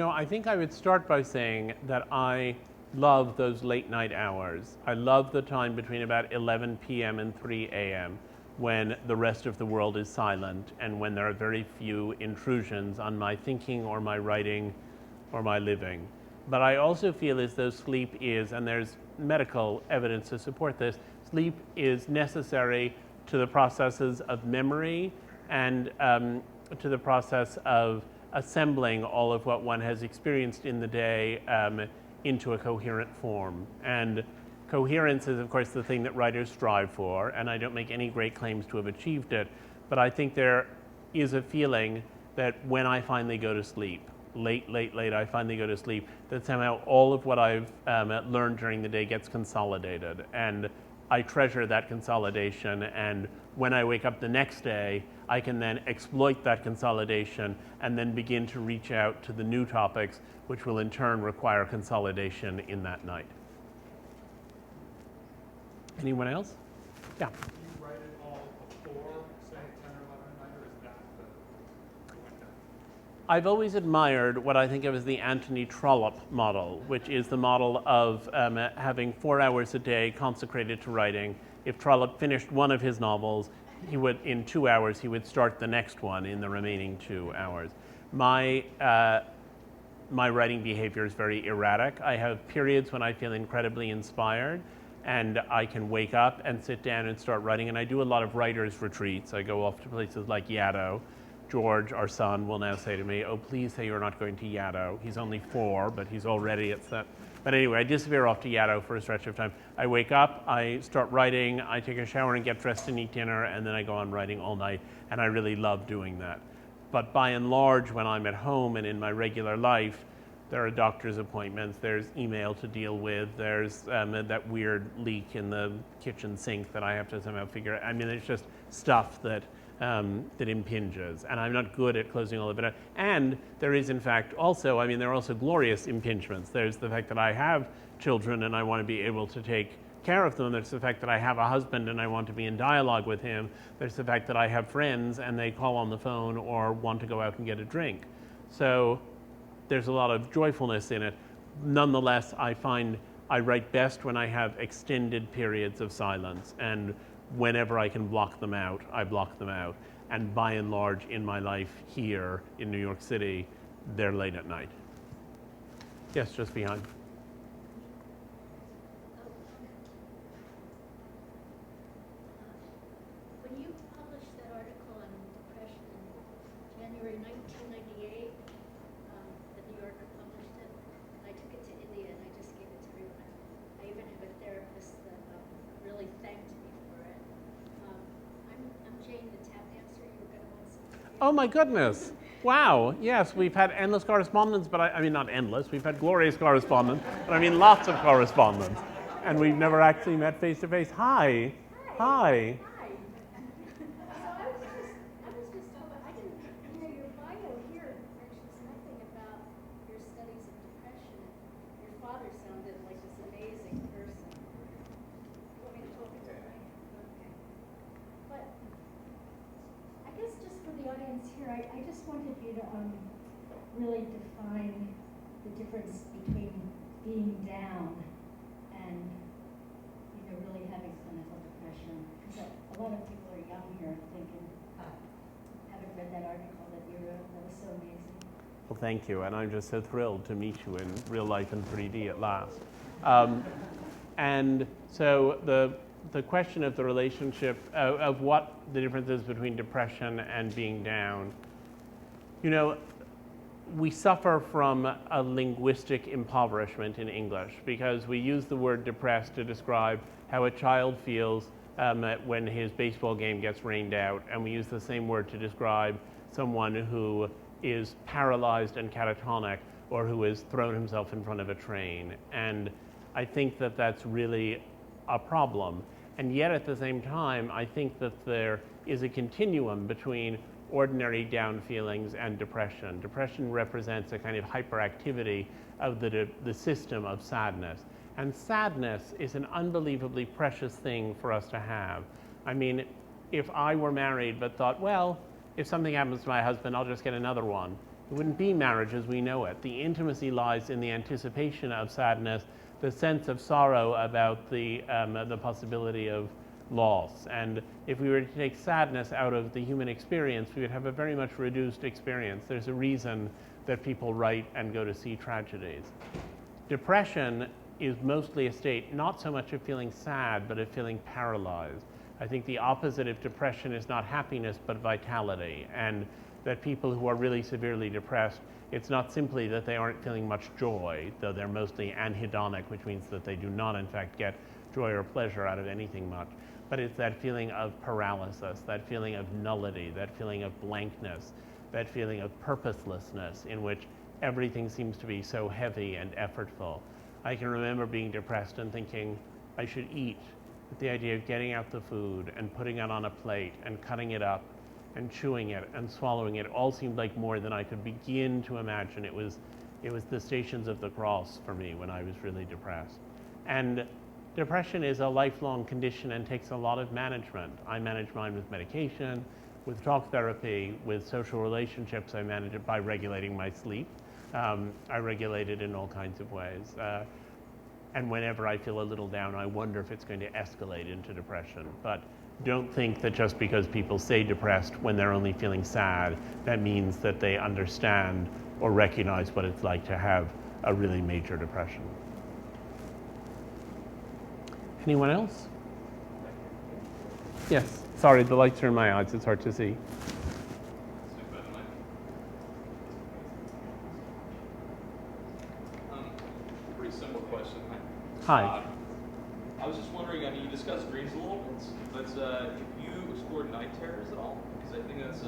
I think I would start by saying that I love those late night hours. I love the time between about 11 p.m. and 3 a.m. when the rest of the world is silent and when there are very few intrusions on my thinking or my writing or my living. But I also feel as though sleep is, and there's medical evidence to support this, sleep is necessary to the processes of memory and to the process of assembling all of what one has experienced in the day into a coherent form. And coherence is, of course, the thing that writers strive for, and I don't make any great claims to have achieved it, but I think there is a feeling that when I finally go to sleep, late, I finally go to sleep, that somehow all of what I've learned during the day gets consolidated. And I treasure that consolidation, and when I wake up the next day, I can then exploit that consolidation and then begin to reach out to the new topics, which will in turn require consolidation in that night. Anyone else? Yeah. Do you write it all before, say, 10 or 11 at night, or is that the window? I've always admired what I think of as the Anthony Trollope model, which is the model of having 4 hours a day consecrated to writing. If Trollope finished one of his novels, he would, in 2 hours, he would start the next one in the remaining 2 hours. My writing behavior is very erratic. I have periods when I feel incredibly inspired, and I can wake up and sit down and start writing. And I do a lot of writers' retreats. I go off to places like Yaddo. George, our son, will now say to me, "Oh, please say you're not going to Yaddo." He's only 4, but he's already at that. But anyway, I disappear off to Yaddo for a stretch of time. I wake up, I start writing, I take a shower and get dressed and eat dinner, and then I go on writing all night, and I really love doing that. But by and large, when I'm at home and in my regular life, there are doctor's appointments, there's email to deal with, there's that weird leak in the kitchen sink that I have to somehow figure out. I mean, it's just stuff that impinges, and I'm not good at closing all of it out. And there is, in fact, also, there are also glorious impingements. There's the fact that I have children and I want to be able to take care of them. There's the fact that I have a husband and I want to be in dialogue with him. There's the fact that I have friends and they call on the phone or want to go out and get a drink. So there's a lot of joyfulness in it. Nonetheless, I find I write best when I have extended periods of silence, and whenever I can block them out, I block them out. And by and large, in my life here in New York City, they're late at night. Yes, just behind. When you published that article on depression in January 1998, the New Yorker published it, I took it to India and I just gave it to everyone. I even have a therapist that really thanked me for it. I'm Jane, the tap dancer. You were going to want something. Oh my goodness. Wow. Yes, we've had endless correspondence, but I mean, not endless. We've had glorious correspondence, but I mean lots of correspondence. And we've never actually met face to face. Hi. Hi. Hi. So I was just told, I didn't, your bio here mentions nothing about your studies of depression. Your father sounded like this amazing person. You want me to talk into the mic? Okay. But I guess just for the audience here, I just wanted you to really define the difference between being down and really having clinical depression. Because a lot of people are young here thinking, haven't read that article that you wrote. That was so amazing. Well, thank you, and I'm just so thrilled to meet you in real life in 3D at last. And so the question of the relationship of what the difference is between depression and being down, we suffer from a linguistic impoverishment in English because we use the word depressed to describe how a child feels when his baseball game gets rained out, and we use the same word to describe someone who is paralyzed and catatonic or who has thrown himself in front of a train. And I think that that's really a problem. And yet at the same time, I think that there is a continuum between ordinary down feelings and depression. Depression represents a kind of hyperactivity of the system of sadness. And sadness is an unbelievably precious thing for us to have. I mean, if I were married but thought, well, if something happens to my husband, I'll just get another one, it wouldn't be marriage as we know it. The intimacy lies in the anticipation of sadness, the sense of sorrow about the possibility of loss. And if we were to take sadness out of the human experience, we would have a very much reduced experience. There's a reason that people write and go to see tragedies. Depression is mostly a state not so much of feeling sad, but of feeling paralyzed. I think the opposite of depression is not happiness, but vitality. And that people who are really severely depressed, it's not simply that they aren't feeling much joy, though they're mostly anhedonic, which means that they do not in fact get joy or pleasure out of anything much. But it's that feeling of paralysis, that feeling of nullity, that feeling of blankness, that feeling of purposelessness in which everything seems to be so heavy and effortful. I can remember being depressed and thinking I should eat, but the idea of getting out the food and putting it on a plate and cutting it up and chewing it and swallowing it all seemed like more than I could begin to imagine. It was the Stations of the Cross for me when I was really depressed. And depression is a lifelong condition and takes a lot of management. I manage mine with medication, with talk therapy, with social relationships. I manage it by regulating my sleep. I regulate it in all kinds of ways. And whenever I feel a little down, I wonder if it's going to escalate into depression. But don't think that just because people say depressed when they're only feeling sad, that means that they understand or recognize what it's like to have a really major depression. Anyone else? Yes. Sorry, the lights are in my eyes. It's hard to see. Pretty simple question. Hi. I was just wondering, I mean, you discussed dreams a little bit, but have you explored night terrors at all? Because I think that's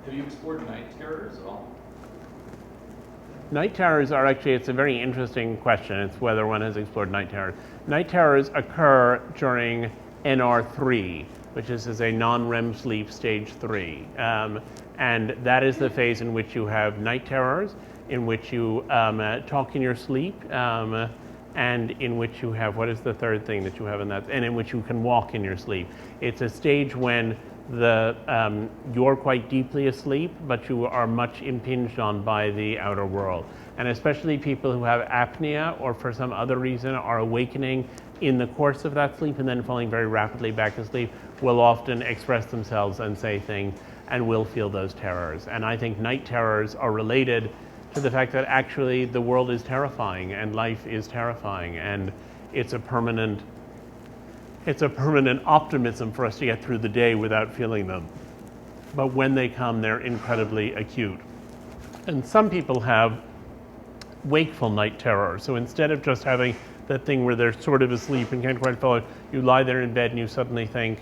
have you explored night terrors at all? Night terrors are actually, it's a very interesting question. It's whether one has explored night terrors. Night terrors occur during NR3, which is a non-REM sleep stage 3. And that is the phase in which you have night terrors, in which you talk in your sleep, and in which you have, what is the third thing that you have in that? And in which you can walk in your sleep. It's a stage when you're quite deeply asleep, but you are much impinged on by the outer world. And especially people who have apnea or for some other reason are awakening in the course of that sleep and then falling very rapidly back asleep will often express themselves and say things and will feel those terrors. And I think night terrors are related to the fact that actually the world is terrifying and life is terrifying, and it's a permanent optimism for us to get through the day without feeling them. But when they come, they're incredibly acute. And some people have wakeful night terror. So instead of just having that thing where they're sort of asleep and can't quite follow, you lie there in bed and you suddenly think,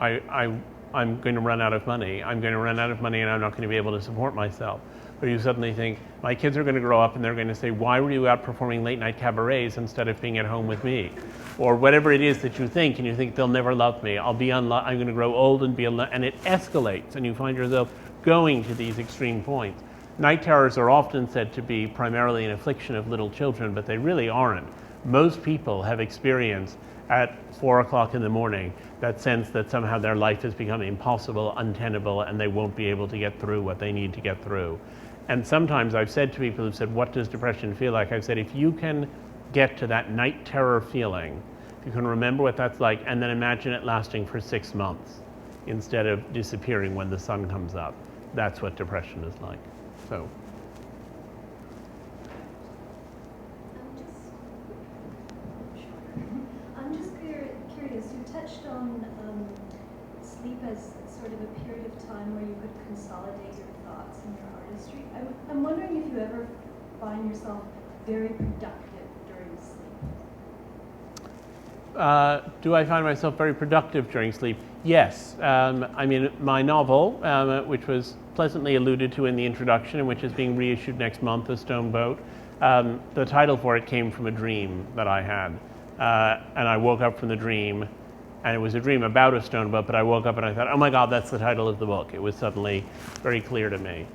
I'm going to run out of money. I'm going to run out of money and I'm not going to be able to support myself. or you suddenly think, my kids are going to grow up and they're going to say, why were you out performing late night cabarets instead of being at home with me? Or whatever it is that you think, and you think they'll never love me. I'm going to grow old and be alone, and it escalates, and you find yourself going to these extreme points. Night terrors are often said to be primarily an affliction of little children, but they really aren't. Most people have experienced at 4 o'clock in the morning that sense that somehow their life has become impossible, untenable, and they won't be able to get through what they need to get through. And sometimes I've said to people who've said, what does depression feel like? I've said, if you can get to that night terror feeling, if you can remember what that's like, and then imagine it lasting for 6 months instead of disappearing when the sun comes up, that's what depression is like. So. I'm just curious, you touched on sleep as sort of a period of time where you could consolidate your thoughts and your artistry. I'm wondering if you ever find yourself very productive during sleep. Do I find myself very productive during sleep? Yes. I mean, my novel, which was pleasantly alluded to in the introduction and which is being reissued next month, A Stone Boat, the title for it came from a dream that I had. And I woke up from the dream, and it was a dream about a stone boat, but I woke up and I thought, oh my God, that's the title of the book. It was suddenly very clear to me.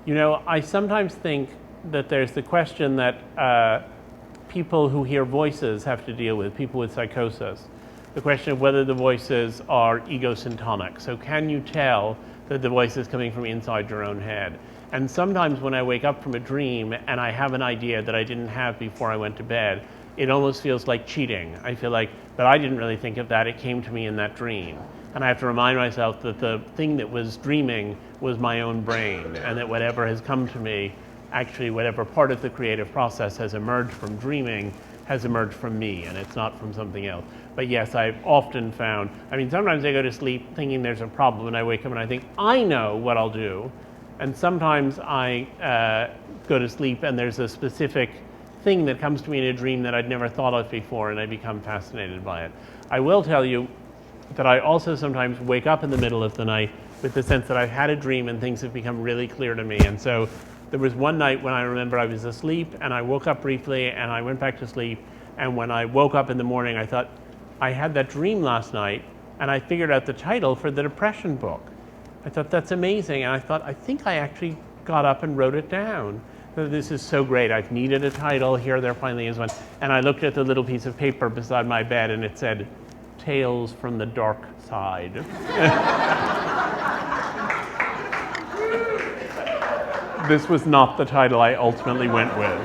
You know, I sometimes think that there's the question that people who hear voices have to deal with, people with psychosis. The question of whether the voices are egosyntonic. So can you tell that the voice is coming from inside your own head? And sometimes when I wake up from a dream and I have an idea that I didn't have before I went to bed, it almost feels like cheating. I feel like, but I didn't really think of that, it came to me in that dream. And I have to remind myself that the thing that was dreaming was my own brain, and that whatever has come to me, actually whatever part of the creative process has emerged from dreaming has emerged from me, and it's not from something else. But yes, I've often found, I mean, sometimes I go to sleep thinking there's a problem, and I wake up and I think, I know what I'll do. And sometimes I go to sleep and there's a specific thing that comes to me in a dream that I'd never thought of before, and I become fascinated by it. I will tell you that I also sometimes wake up in the middle of the night with the sense that I've had a dream and things have become really clear to me. And so there was one night when I remember I was asleep and I woke up briefly and I went back to sleep. And when I woke up in the morning, I thought, I had that dream last night and I figured out the title for the depression book. I thought, that's amazing. And I thought, I think I actually got up and wrote it down. This is so great. I've needed a title. Here there finally is one. And I looked at the little piece of paper beside my bed and it said, Tales from the Dark Side. This was not the title I ultimately went with.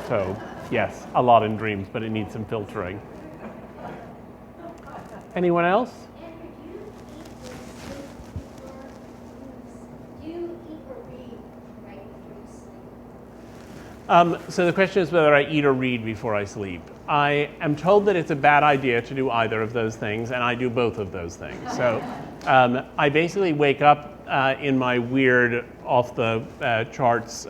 So, yes, a lot in dreams, but it needs some filtering. Anyone else? So the question is whether I eat or read before I sleep. I am told that it's a bad idea to do either of those things, and I do both of those things. So I basically wake up in my weird, off-the-charts,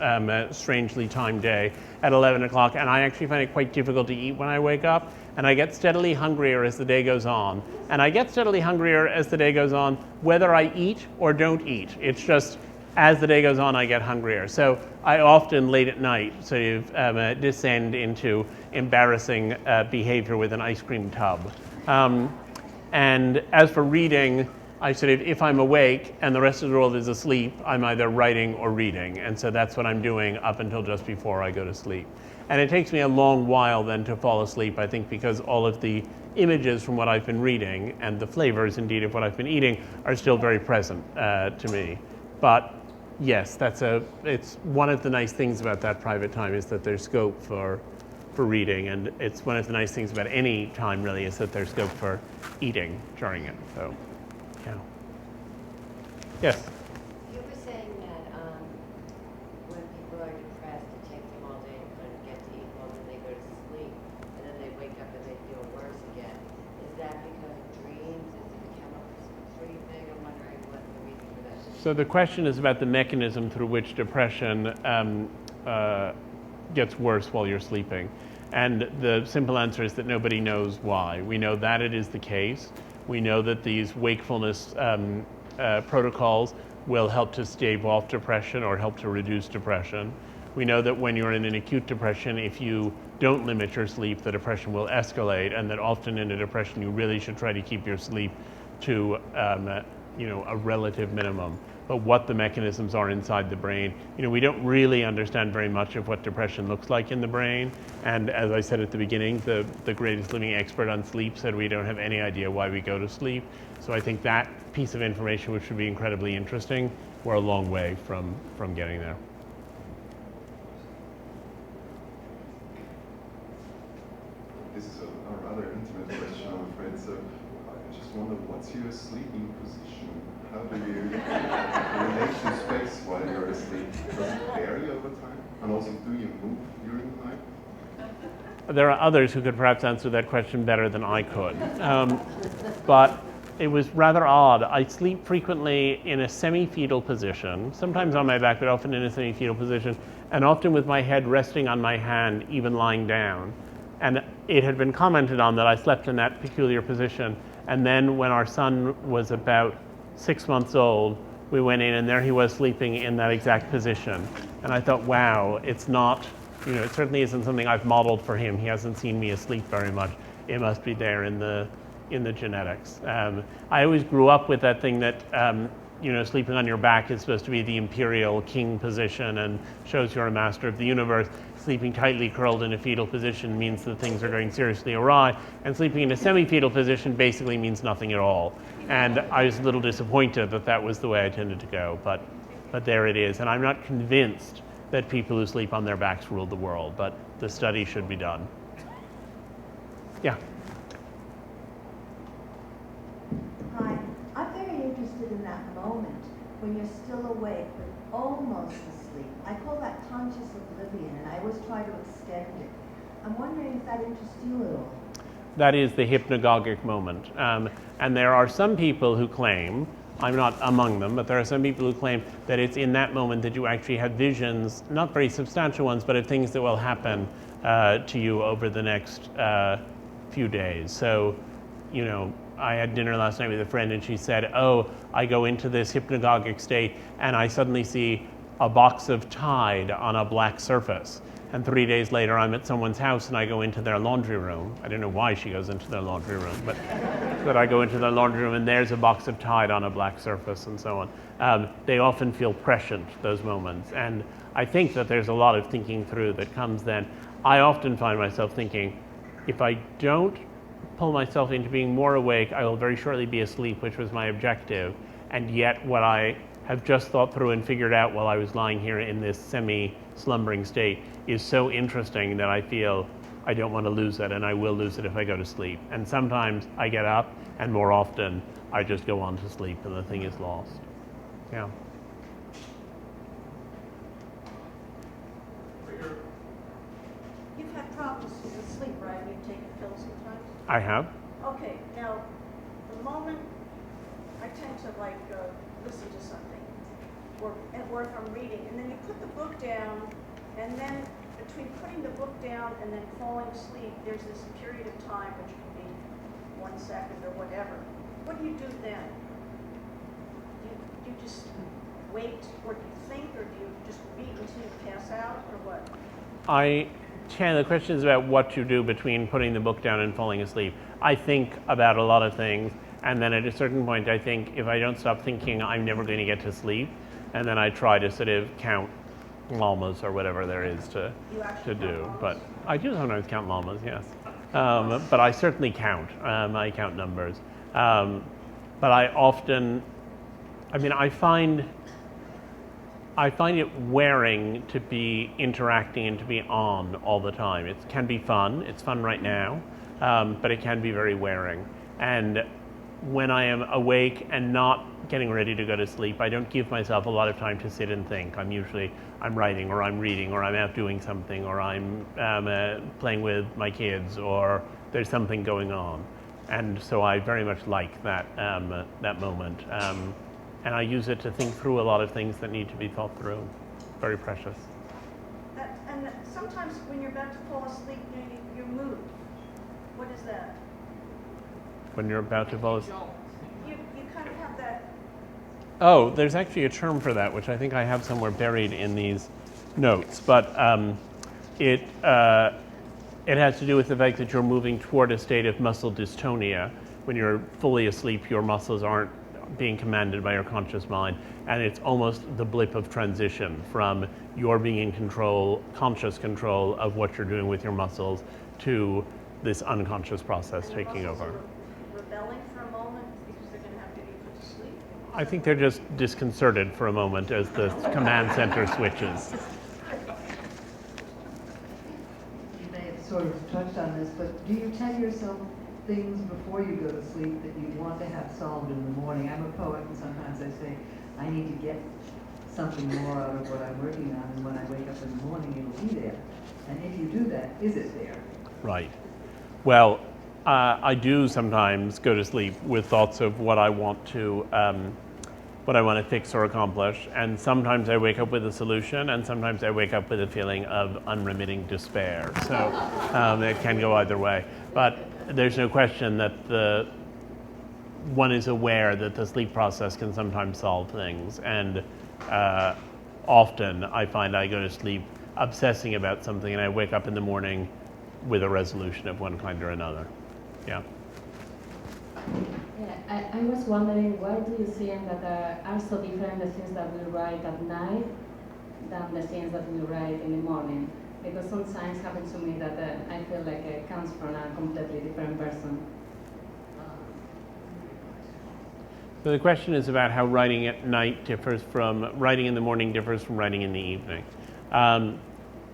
strangely timed day at 11 o'clock, and I actually find it quite difficult to eat when I wake up, and I get steadily hungrier as the day goes on. And I get steadily hungrier as the day goes on, whether I eat or don't eat. It's just, as the day goes on, I get hungrier. So I often, late at night, sort of descend into embarrassing behavior with an ice cream tub. And as for reading, I sort of, if I'm awake and the rest of the world is asleep, I'm either writing or reading. And so that's what I'm doing up until just before I go to sleep. And it takes me a long while then to fall asleep, I think, because all of the images from what I've been reading and the flavors, indeed, of what I've been eating are still very present to me. But yes, it's one of the nice things about that private time is that there's scope for reading, and it's one of the nice things about any time really is that there's scope for eating during it. So, yeah. Yes? You were saying that when people are depressed, it takes them all day to kind of get to equal, and then they go to sleep, and then they wake up and they feel worse again. Is that because of dreams? Is it a chemical thing? I'm wondering what the reason for that is. So the question is about the mechanism through which depression gets worse while you're sleeping. And the simple answer is that nobody knows why. We know that it is the case. We know that these wakefulness protocols will help to stave off depression or help to reduce depression. We know that when you're in an acute depression, if you don't limit your sleep, the depression will escalate, and that often in a depression you really should try to keep your sleep to a relative minimum. But what the mechanisms are inside the brain, we don't really understand very much of what depression looks like in the brain. And as I said at the beginning, the greatest living expert on sleep said we don't have any idea why we go to sleep. So I think that piece of information, which would be incredibly interesting, we're a long way from getting there. This is a rather intimate question, I'm afraid. So I just wonder, what's your sleeping position? How do you relate to space while you're asleep? Does it vary over time? And also, do you move during the night? There are others who could perhaps answer that question better than I could. But it was rather odd. I sleep frequently in a semi-fetal position, sometimes on my back, but often in a semi-fetal position, and often with my head resting on my hand, even lying down. And it had been commented on that I slept in that peculiar position. And then when our son was about 6 months old, we went in and there he was sleeping in that exact position. And I thought, wow, it's not, it certainly isn't something I've modeled for him. He hasn't seen me asleep very much. It must be there in the genetics. I always grew up with that thing that, sleeping on your back is supposed to be the imperial king position and shows you're a master of the universe. Sleeping tightly curled in a fetal position means that things are going seriously awry, and sleeping in a semi-fetal position basically means nothing at all. And I was a little disappointed that that was the way I tended to go, but there it is. And I'm not convinced that people who sleep on their backs rule the world, but the study should be done. Yeah. Hi, I'm very interested in that moment when you're still awake but almost asleep. I call that conscious oblivion, and I always try to extend it. I'm wondering if that interests you at all. That is the hypnagogic moment. And there are some people who claim, I'm not among them, but there are some people who claim that it's in that moment that you actually have visions, not very substantial ones, but of things that will happen to you over the next few days. So, I had dinner last night with a friend and she said, I go into this hypnagogic state and I suddenly see a box of Tide on a black surface. And 3 days later, I'm at someone's house and I go into their laundry room. I don't know why she goes into their laundry room, but I go into their laundry room and there's a box of Tide on a black surface and so on. They often feel prescient, those moments. And I think that there's a lot of thinking through that comes then. I often find myself thinking, if I don't pull myself into being more awake, I will very shortly be asleep, which was my objective. And yet what I have just thought through and figured out while I was lying here in this semi-slumbering state is so interesting that I feel I don't want to lose it, and I will lose it if I go to sleep. And sometimes I get up, and more often I just go on to sleep and the thing is lost. Yeah. You've had problems with sleep, right? You've taken pills sometimes? I have. Okay, now, the moment I tend to listen to something, or at work I'm reading, and then you put the book down, and then between putting the book down and then falling asleep, there's this period of time, which can be 1 second or whatever. What do you do then? Do you just wait, or do you think, or do you just read until you pass out, or what? The question is about what you do between putting the book down and falling asleep. I think about a lot of things, and then at a certain point I think if I don't stop thinking, I'm never going to get to sleep, and then I try to sort of count llamas or whatever there is to do. But I do sometimes count llamas, yes. But I certainly count. I count numbers. But I often, I find it wearing to be interacting and to be on all the time. It can be fun. It's fun right now, but it can be very wearing. And when I am awake and not getting ready to go to sleep, I don't give myself a lot of time to sit and think. I'm writing, or I'm reading, or I'm out doing something, or I'm playing with my kids, or there's something going on. And so I very much like that moment. And I use it to think through a lot of things that need to be thought through. Very precious. And sometimes when you're about to fall asleep, you move. What is that? When you're about to fall asleep? You kind of have that Oh, there's actually a term for that, which I think I have somewhere buried in these notes. But it has to do with the fact that you're moving toward a state of muscle dystonia. When you're fully asleep, your muscles aren't being commanded by your conscious mind, and it's almost the blip of transition from your being in control, conscious control of what you're doing with your muscles, to this unconscious process And your taking muscles over. are rebelling for a moment because they're going to have to be put to sleep. I think they're just disconcerted for a moment as the command center switches. You may have sort of touched on this, but do you tell yourself things before you go to sleep that you want to have solved in the morning? I'm a poet, and sometimes I say, I need to get something more out of what I'm working on, and when I wake up in the morning, it'll be there. And if you do that, is it there? Right. Well, I do sometimes go to sleep with thoughts of what I want to fix or accomplish, and sometimes I wake up with a solution, and sometimes I wake up with a feeling of unremitting despair. So it can go either way. But there's no question that one is aware that the sleep process can sometimes solve things, and often I find I go to sleep obsessing about something, and I wake up in the morning with a resolution of one kind or another. Yeah. Yeah, I was wondering, why do you think that are so different the things that we write at night than the things that we write in the morning? Because sometimes it happens to me that I feel like it comes from a completely different person. So the question is about how writing at night differs from writing in the morning differs from writing in the evening.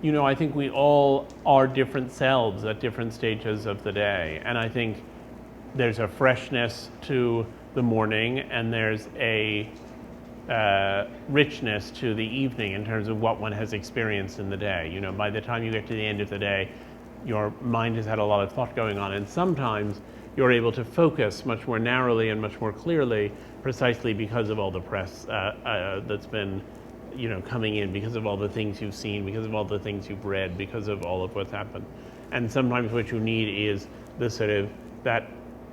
You know, I think we all are different selves at different stages of the day, and I think there's a freshness to the morning, and there's a richness to the evening in terms of what one has experienced in the day. You know, by the time you get to the end of the day, your mind has had a lot of thought going on, and sometimes you're able to focus much more narrowly and much more clearly, precisely because of all the press that's been, you know, coming in, because of all the things you've seen, because of all the things you've read, because of all of what's happened. And sometimes what you need is the sort of that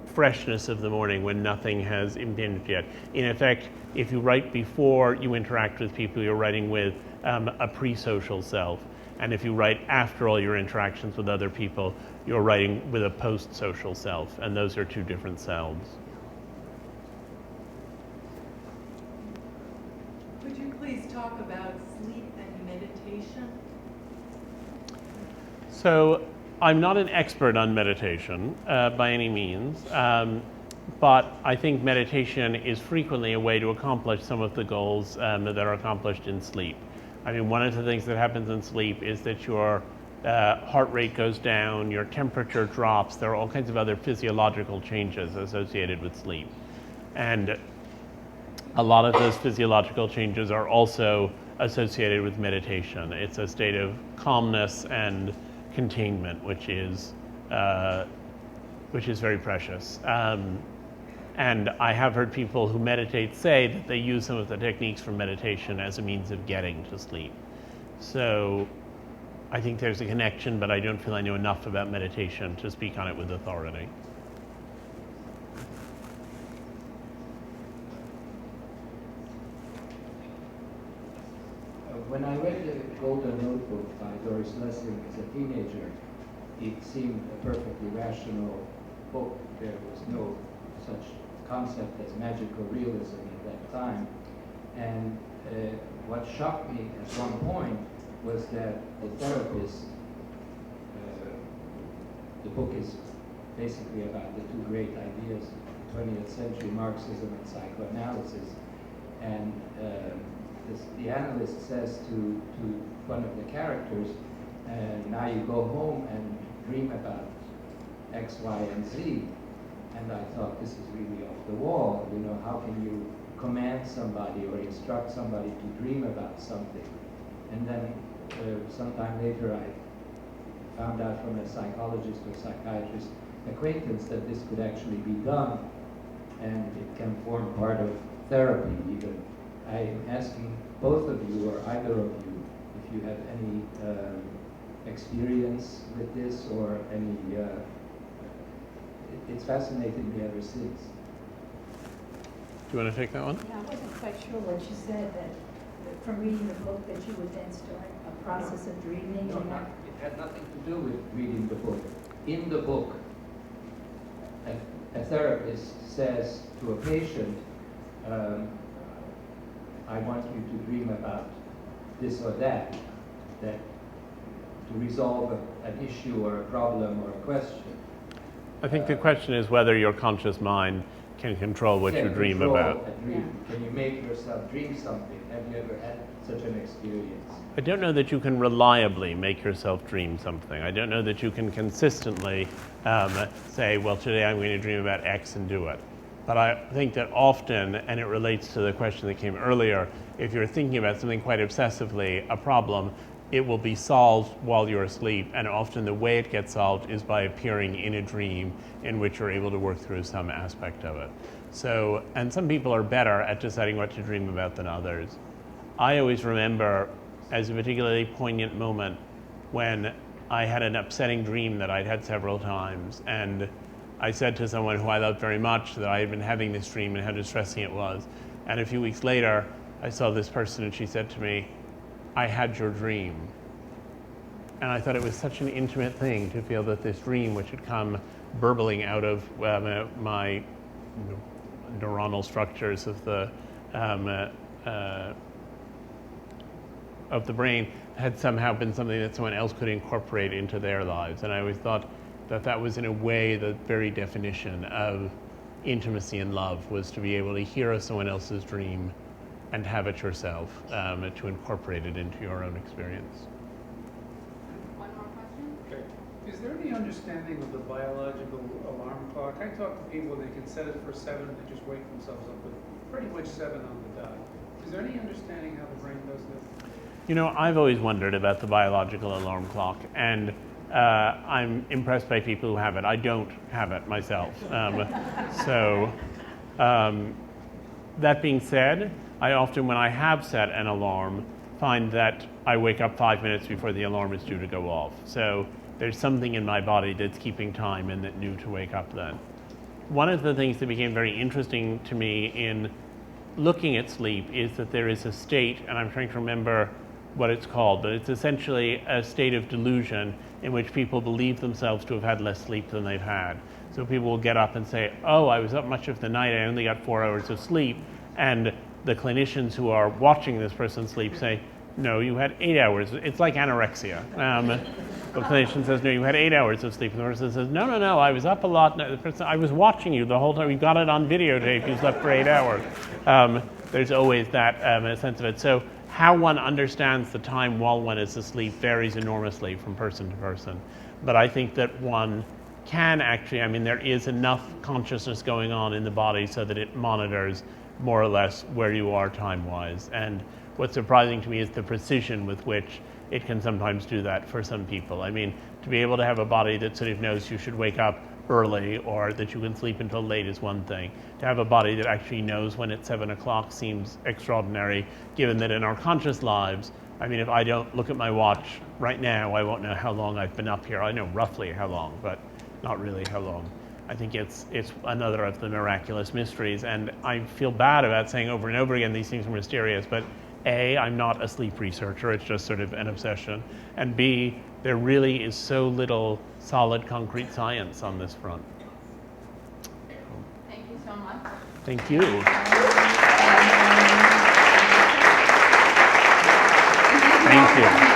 freshness of the morning when nothing has impinged yet. In effect, if you write before you interact with people, you're writing with a pre-social self. And if you write after all your interactions with other people, you're writing with a post-social self. And those are two different selves. Could you please talk about sleep and meditation? So I'm not an expert on meditation by any means, but I think meditation is frequently a way to accomplish some of the goals that are accomplished in sleep. I mean, one of the things that happens in sleep is that your heart rate goes down, your temperature drops, there are all kinds of other physiological changes associated with sleep. And a lot of those physiological changes are also associated with meditation. It's a state of calmness and containment, which is very precious. And I have heard people who meditate say that they use some of the techniques from meditation as a means of getting to sleep. So I think there's a connection, but I don't feel I know enough about meditation to speak on it with authority. When I read The Golden Notebook by Doris Lessing as a teenager, it seemed a perfectly rational book. There was no such concept as magical realism at that time. And what shocked me at one point was that the therapist, the book is basically about the two great ideas of the 20th century, Marxism and psychoanalysis. And the analyst says to one of the characters, now you go home and dream about X, Y, and Z. And I thought, this is really off the wall. You know, how can you command somebody or instruct somebody to dream about something? And then sometime later I found out from a psychologist or psychiatrist acquaintance that this could actually be done, and it can form part of therapy even. I'm asking both of you, or either of you, if you have any experience with this or any, it's fascinated me ever since. you want to take that one? Yeah, I wasn't quite sure what you said, that from reading the book that you would then start a process of dreaming. No, it had nothing to do with reading the book. In the book, a therapist says to a patient, I want you to dream about this or that to resolve an issue or a problem or a question. I think the question is whether your conscious mind can control what you dream about. Can you make yourself dream something? Have you ever had such an experience? I don't know that you can reliably make yourself dream something. I don't know that you can consistently say, well, today I'm going to dream about X and do it. But I think that often, and it relates to the question that came earlier, if you're thinking about something quite obsessively, a problem, it will be solved while you're asleep, and often the way it gets solved is by appearing in a dream in which you're able to work through some aspect of it. So, and some people are better at deciding what to dream about than others. I always remember as a particularly poignant moment when I had an upsetting dream that I'd had several times, and I said to someone who I loved very much that I had been having this dream and how distressing it was. And a few weeks later, I saw this person and she said to me, I had your dream. And I thought it was such an intimate thing to feel that this dream, which had come burbling out of my neuronal structures of the brain, had somehow been something that someone else could incorporate into their lives. And I always thought that that was in a way the very definition of intimacy and love, was to be able to hear someone else's dream and have it yourself, to incorporate it into your own experience. One more question? Okay. Is there any understanding of the biological alarm clock? I talk to people, they can set it for 7, they just wake themselves up with pretty much 7 on the dot. Is there any understanding how the brain does this? You know, I've always wondered about the biological alarm clock, and I'm impressed by people who have it. I don't have it myself. That being said, I often, when I have set an alarm, find that I wake up 5 minutes before the alarm is due to go off. So there's something in my body that's keeping time and that knew to wake up then. One of the things that became very interesting to me in looking at sleep is that there is a state, and I'm trying to remember what it's called, but it's essentially a state of delusion in which people believe themselves to have had less sleep than they've had. So people will get up and say, oh, I was up much of the night, I only got 4 hours of sleep. And the clinicians who are watching this person sleep say, no, you had 8 hours. It's like anorexia. The clinician says, no, you had 8 hours of sleep. And the person says, no, I was up a lot. No, the person, I was watching you the whole time. We got it on videotape. You slept for 8 hours. There's always that sense of it. So how one understands the time while one is asleep varies enormously from person to person. But I think that one can actually, I mean, there is enough consciousness going on in the body so that it monitors more or less where you are time-wise. And what's surprising to me is the precision with which it can sometimes do that for some people. I mean, to be able to have a body that sort of knows you should wake up early or that you can sleep until late is one thing. To have a body that actually knows when it's 7 o'clock seems extraordinary, given that in our conscious lives, I mean, if I don't look at my watch right now, I won't know how long I've been up here. I know roughly how long, but not really how long. I think it's another of the miraculous mysteries, and I feel bad about saying over and over again these things are mysterious, but A, I'm not a sleep researcher, it's just sort of an obsession, and B, there really is so little solid concrete science on this front. Thank you so much. Thank you. Thank you.